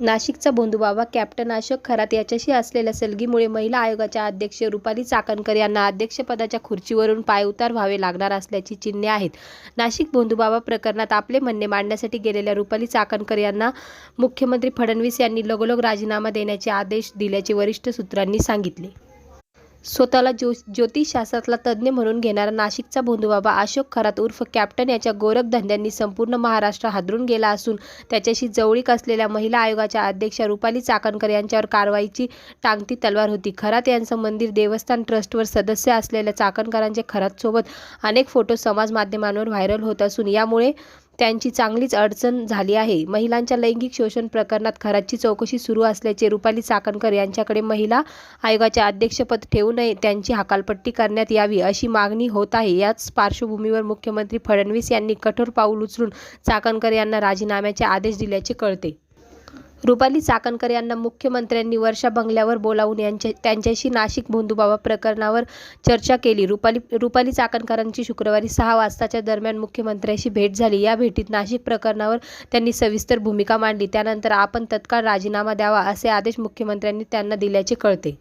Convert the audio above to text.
नाशिकचा भोंदूबाबा कॅप्टन अशोक खरात याच्याशी असलेल्या सलगीमुळे महिला आयोगाच्या अध्यक्ष रुपाली चाकणकर यांना अध्यक्षपदाच्या खुर्चीवरून पायउतार व्हावे लागणार असल्याची चिन्हे आहेत. नाशिक भोंदूबाबा प्रकरणात आपले म्हणणे मांडण्यासाठी गेलेल्या रुपाली चाकणकर यांना मुख्यमंत्री फडणवीस यांनी लगोलग राजीनामा देण्याचे आदेश दिल्याचे वरिष्ठ सूत्रांनी सांगितले. स्वतःला ज्योतिषशास्त्रातला तज्ज्ञ म्हणून घेणारा नाशिकचा भोंदूबाबा अशोक खरात उर्फ कॅप्टन याच्या गोरखधंद्यांनी संपूर्ण महाराष्ट्र हादरून गेला असून त्याच्याशी जवळीक असलेल्या महिला आयोगाच्या अध्यक्षा रुपाली चाकणकर यांच्यावर कारवाईची टांगती तलवार होती. खरात यांचं मंदिर देवस्थान ट्रस्टवर सदस्य असलेल्या चाकणकरांचे खरातसोबत अनेक फोटो समाज माध्यमांवर व्हायरल होत असून यामुळे त्यांची चांगलीच अडचण झाली आहे. महिलांच्या लैंगिक शोषण प्रकरणात खरातची चौकशी सुरू असल्याचे रुपाली चाकणकर यांच्याकडे महिला आयोगाचे अध्यक्षपद ठेवू नये, त्यांची हकालपट्टी करण्यात यावी अशी मागणी होत आहे. याच पार्श्वभूमीवर मुख्यमंत्री फडणवीस यांनी कठोर पाऊल उचलून चाकणकर यांना राजीनाम्याचे आदेश दिल्याचे कळते. रुपाली चाकणकर यांना मुख्यमंत्र्यांनी वर्षा बंगल्यावर बोलावून त्यांच्याशी नाशिक भोंदूबाबा प्रकरणावर चर्चा केली. रुपाली चाकणकरांची शुक्रवारी 6 वाजताच्या दरम्यान मुख्यमंत्र्यांशी भेट झाली. या भेटीत नाशिक प्रकरणावर त्यांनी सविस्तर भूमिका मांडली. त्यानंतर आपण तत्काळ राजीनामा द्यावा असे आदेश मुख्यमंत्र्यांनी त्यांना दिल्याचे कळते.